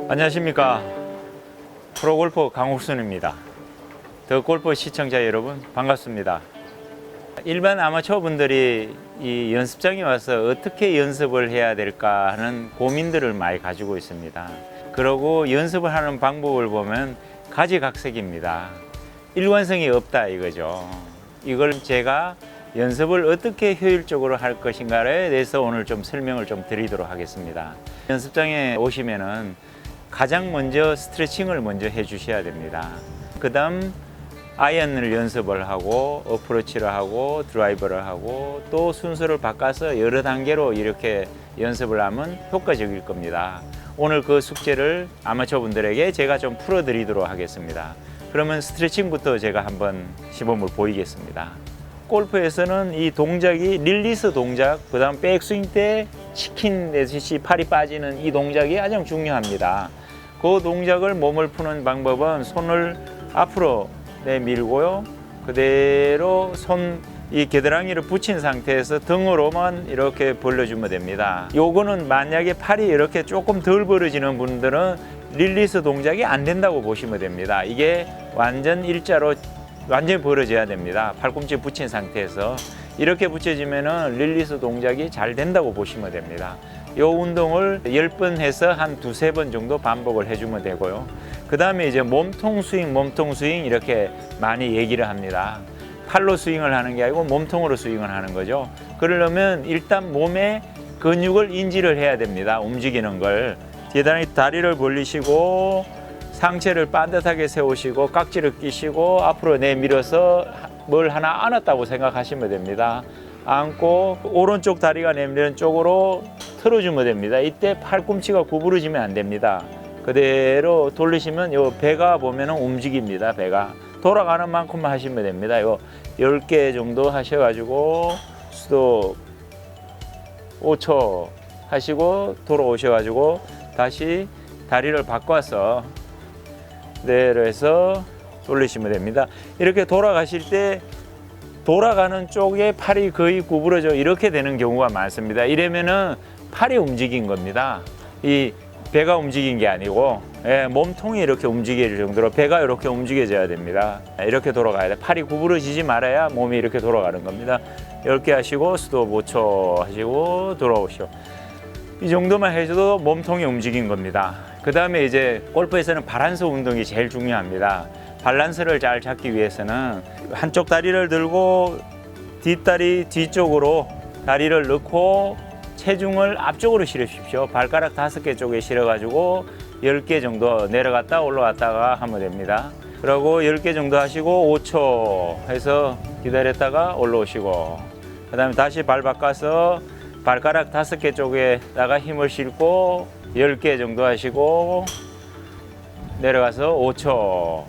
안녕하십니까. 프로골퍼 강옥순입니다. 더 골퍼 시청자 여러분 반갑습니다. 일반 아마추어 분들이 이 연습장에 와서 어떻게 연습을 해야 될까 하는 고민들을 많이 가지고 있습니다. 그러고 연습을 하는 방법을 보면 가지각색입니다. 일관성이 없다 이거죠. 이걸 제가 연습을 어떻게 효율적으로 할 것인가에 대해서 오늘 좀 설명을 좀 드리도록 하겠습니다. 연습장에 오시면은 가장 먼저 스트레칭을 먼저 해 주셔야 됩니다. 그 다음 아이언을 연습을 하고 어프로치를 하고 드라이버를 하고 또 순서를 바꿔서 여러 단계로 이렇게 연습을 하면 효과적일 겁니다. 오늘 그 숙제를 아마추어 분들에게 제가 좀 풀어 드리도록 하겠습니다. 그러면 스트레칭부터 제가 한번 시범을 보이겠습니다. 골프에서는 이 동작이 릴리스 동작, 그 다음 백스윙 때 치킨 내듯이 팔이 빠지는 이 동작이 가장 중요합니다. 그 동작을 몸을 푸는 방법은 손을 앞으로 내밀고요. 그대로 이 겨드랑이를 붙인 상태에서 등으로만 이렇게 벌려주면 됩니다. 요거는 만약에 팔이 이렇게 조금 덜 벌어지는 분들은 릴리스 동작이 안 된다고 보시면 됩니다. 이게 완전 일자로 완전히 벌어져야 됩니다. 팔꿈치 붙인 상태에서 이렇게 붙여지면은 릴리스 동작이 잘 된다고 보시면 됩니다. 이 운동을 10번 해서 한 2-3번 정도 반복을 해주면 되고요. 그 다음에 이제 몸통 스윙 이렇게 많이 얘기를 합니다. 팔로 스윙을 하는 게 아니고 몸통으로 스윙을 하는 거죠. 그러려면 일단 몸에 근육을 인지를 해야 됩니다. 움직이는 걸. 계단에 다리를 벌리시고 상체를 반듯하게 세우시고 깍지를 끼시고 앞으로 내밀어서 뭘 하나 안았다고 생각하시면 됩니다. 안고 오른쪽 다리가 내밀는 쪽으로 틀어주면 됩니다. 이때 팔꿈치가 구부러지면 안 됩니다. 그대로 돌리시면 요 배가 보면은 움직입니다. 배가 돌아가는 만큼만 하시면 됩니다. 요 10개 정도 하셔가지고 스톱 5초 하시고 돌아오셔가지고 다시 다리를 바꿔서 그대로 해서 돌리시면 됩니다. 이렇게 돌아가실 때 돌아가는 쪽에 팔이 거의 구부러져 이렇게 되는 경우가 많습니다. 이러면은 팔이 움직인 겁니다. 이 배가 움직인 게 아니고 몸통이 이렇게 움직일 정도로 배가 이렇게 움직여져야 됩니다. 이렇게 돌아가야 돼. 팔이 구부러지지 말아야 몸이 이렇게 돌아가는 겁니다. 10개 하시고 스톱 5초 하시고 돌아오시오. 이 정도만 해줘도 몸통이 움직인 겁니다. 그 다음에 이제 골프에서는 바란스 운동이 제일 중요합니다. 밸런스를 잘 잡기 위해서는 한쪽 다리를 들고 뒷다리 뒤쪽으로 다리를 넣고 체중을 앞쪽으로 실으십시오. 발가락 5개 쪽에 실어가지고 10개 정도 내려갔다 올라갔다가 하면 됩니다. 그리고 10개 정도 하시고 5초 해서 기다렸다가 올라오시고 그 다음에 다시 발 바꿔서 발가락 5개 쪽에다가 힘을 싣고 10개 정도 하시고 내려가서 5초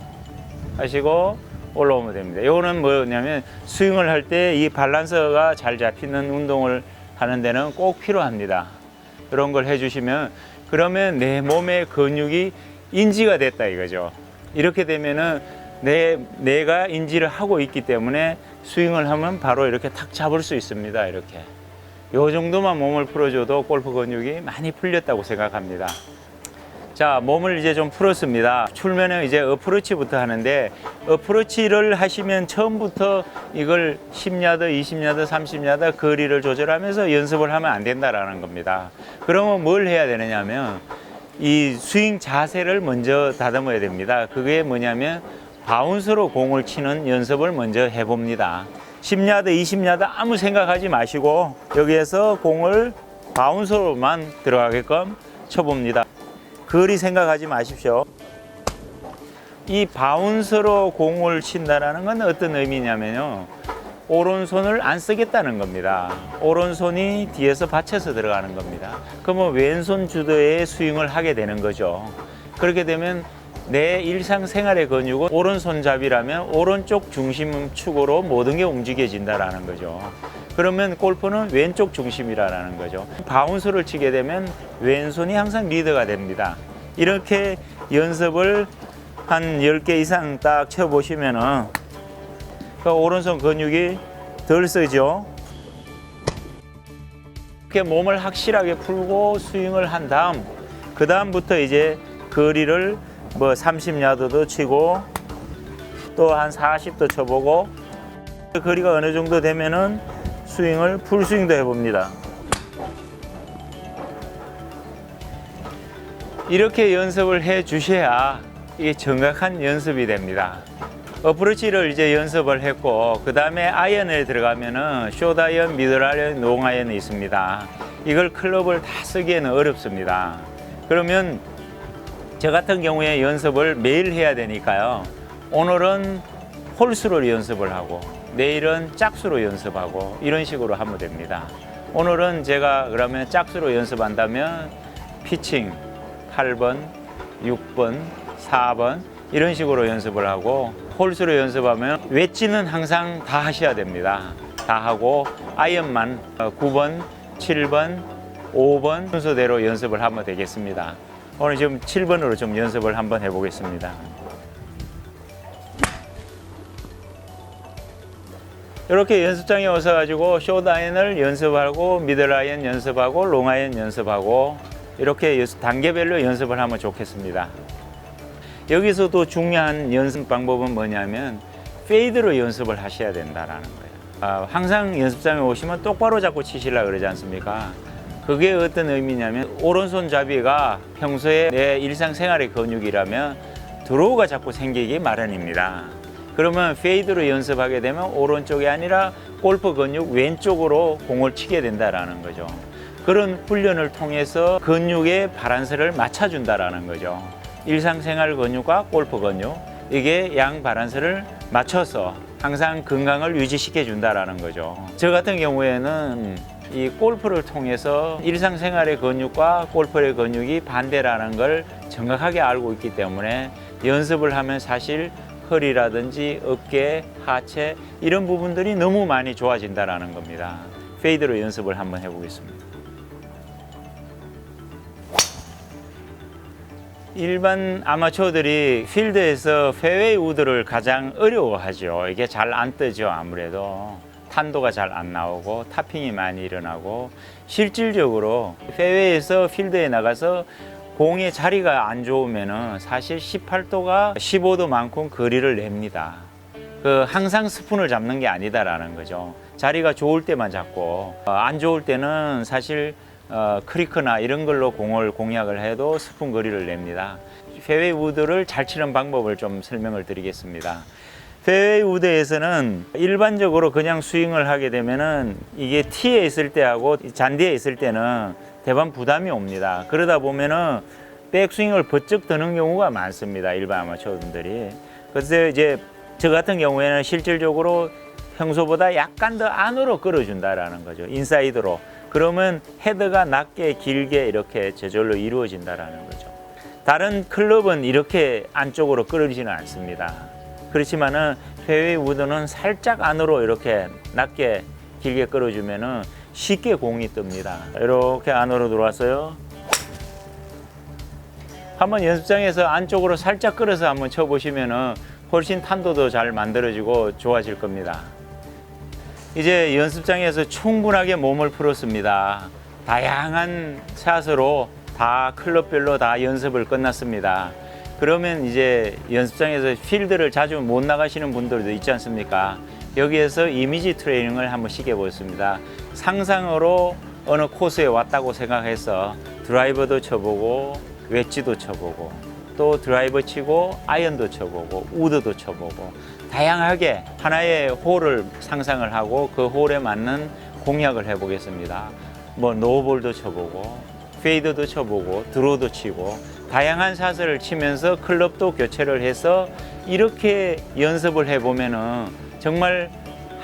하시고 올라오면 됩니다. 이거는 뭐냐면 스윙을 할 때 이 밸런스가 잘 잡히는 운동을 하는 데는 꼭 필요합니다. 그런 걸 해주시면 그러면 내 몸의 근육이 인지가 됐다 이거죠. 이렇게 되면은 내가 인지를 하고 있기 때문에 스윙을 하면 바로 이렇게 탁 잡을 수 있습니다. 이렇게 요 정도만 몸을 풀어줘도 골프 근육이 많이 풀렸다고 생각합니다. 자, 몸을 이제 좀 풀었습니다. 출면은 이제 어프로치부터 하는데 어프로치를 하시면 처음부터 이걸 10야드, 20야드, 30야드 거리를 조절하면서 연습을 하면 안 된다라는 겁니다. 그러면 뭘 해야 되느냐면 이 스윙 자세를 먼저 다듬어야 됩니다. 그게 뭐냐면 바운스로 공을 치는 연습을 먼저 해봅니다. 10야드, 20야드 아무 생각하지 마시고 여기에서 공을 바운스로만 들어가게끔 쳐봅니다. 거리 생각하지 마십시오. 이 바운스로 공을 친다는 건 어떤 의미냐면요. 오른손을 안 쓰겠다는 겁니다. 오른손이 뒤에서 받쳐서 들어가는 겁니다. 그러면 왼손 주도의 스윙을 하게 되는 거죠. 그렇게 되면 내 일상생활의 근육은 오른손잡이라면 오른쪽 중심축으로 모든 게 움직여진다는 거죠. 그러면 골프는 왼쪽 중심이라는 거죠. 바운스를 치게 되면 왼손이 항상 리더가 됩니다. 이렇게 연습을 한 10개 이상 딱 쳐보시면은 그 오른손 근육이 덜 쓰죠. 이렇게 몸을 확실하게 풀고 스윙을 한 다음 그 다음부터 이제 거리를 뭐 30야드도 치고 또 한 40도 쳐보고 거리가 어느 정도 되면은 스윙을 풀스윙도 해봅니다. 이렇게 연습을 해 주셔야 이게 정확한 연습이 됩니다. 어프로치를 이제 연습을 했고 그 다음에 아이언에 들어가면은 숏 아이언, 미들 아이언, 롱 아이언이 있습니다. 이걸 클럽을 다 쓰기에는 어렵습니다. 그러면 저 같은 경우에 연습을 매일 해야 되니까요. 오늘은 홀수로 연습을 하고 내일은 짝수로 연습하고 이런 식으로 하면 됩니다. 오늘은 제가 그러면 짝수로 연습한다면 피칭 8번, 6번, 4번 이런 식으로 연습을 하고 홀수로 연습하면 웨지는 항상 다 하셔야 됩니다. 다 하고 아이언만 9번, 7번, 5번 순서대로 연습을 하면 되겠습니다. 오늘 지금 7번으로 좀 연습을 한번 해보겠습니다. 이렇게 연습장에 오셔가지고 숏 아이언을 연습하고 미들 아이언 연습하고 롱 아이언 연습하고 이렇게 단계별로 연습을 하면 좋겠습니다. 여기서도 중요한 연습 방법은 뭐냐면 페이드로 연습을 하셔야 된다라는 거예요. 항상 연습장에 오시면 똑바로 잡고 치시려고 그러지 않습니까? 그게 어떤 의미냐면 오른손잡이가 평소에 내 일상생활의 근육이라면 드로우가 자꾸 생기기 마련입니다. 그러면 페이드로 연습하게 되면 오른쪽이 아니라 골프 근육 왼쪽으로 공을 치게 된다라는 거죠. 그런 훈련을 통해서 근육의 바란스를 맞춰준다라는 거죠. 일상생활 근육과 골프 근육 이게 양 바란스를 맞춰서 항상 건강을 유지시켜 준다라는 거죠. 저 같은 경우에는 이 골프를 통해서 일상생활의 근육과 골프의 근육이 반대라는 걸 정확하게 알고 있기 때문에 연습을 하면 사실 허리라든지 어깨, 하체 이런 부분들이 너무 많이 좋아진다라는 겁니다. 페이드로 연습을 한번 해보겠습니다. 일반 아마추어들이 필드에서 페어웨이 우드를 가장 어려워하죠. 이게 잘 안 뜨죠. 아무래도 탄도가 잘 안 나오고 타핑이 많이 일어나고 실질적으로 페어웨이에서 필드에 나가서 공의 자리가 안 좋으면은 사실 18도가 15도만큼 거리를 냅니다. 항상 스푼을 잡는 게 아니다라는 거죠. 자리가 좋을 때만 잡고 안 좋을 때는 사실 크리크나 이런 걸로 공을 공략을 해도 스푼 거리를 냅니다. 페어웨이 우드를 잘 치는 방법을 좀 설명을 드리겠습니다. 페어웨이 우드에서는 일반적으로 그냥 스윙을 하게 되면은 이게 티에 있을 때하고 잔디에 있을 때는 대반 부담이 옵니다. 그러다 보면은 백스윙을 번쩍 드는 경우가 많습니다. 일반 아마추어분들이. 그래서 이제 저 같은 경우에는 실질적으로 평소보다 약간 더 안으로 끌어준다라는 거죠. 인사이드로. 그러면 헤드가 낮게 길게 이렇게 저절로 이루어진다라는 거죠. 다른 클럽은 이렇게 안쪽으로 끌어지지는 않습니다. 그렇지만은 페어웨이 우드는 살짝 안으로 이렇게 낮게 길게 끌어주면은 쉽게 공이 뜹니다. 이렇게 안으로 들어왔어요. 한번 연습장에서 안쪽으로 살짝 끌어서 한번 쳐보시면은 훨씬 탄도도 잘 만들어지고 좋아질 겁니다. 이제 연습장에서 충분하게 몸을 풀었습니다. 다양한 샷으로 다 클럽별로 다 연습을 끝났습니다. 그러면 이제 연습장에서 필드를 자주 못 나가시는 분들도 있지 않습니까? 여기에서 이미지 트레이닝을 한번 시켜보겠습니다. 상상으로 어느 코스에 왔다고 생각해서 드라이버도 쳐보고 웨지도 쳐보고 또 드라이버 치고 아이언도 쳐보고 우드도 쳐보고 다양하게 하나의 홀을 상상을 하고 그 홀에 맞는 공략을 해보겠습니다. 뭐 노볼도 쳐보고 페이드도 쳐보고 드로우도 치고 다양한 샷을 치면서 클럽도 교체를 해서 이렇게 연습을 해보면은 정말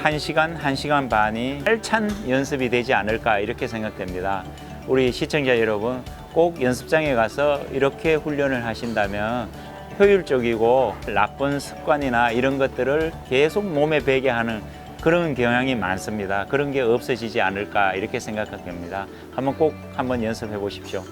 1시간, 1시간 반이 알찬 연습이 되지 않을까 이렇게 생각됩니다. 우리 시청자 여러분 꼭 연습장에 가서 이렇게 훈련을 하신다면 효율적이고 나쁜 습관이나 이런 것들을 계속 몸에 배게 하는 그런 경향이 많습니다. 그런 게 없어지지 않을까 이렇게 생각합니다. 꼭 한번 연습해 보십시오.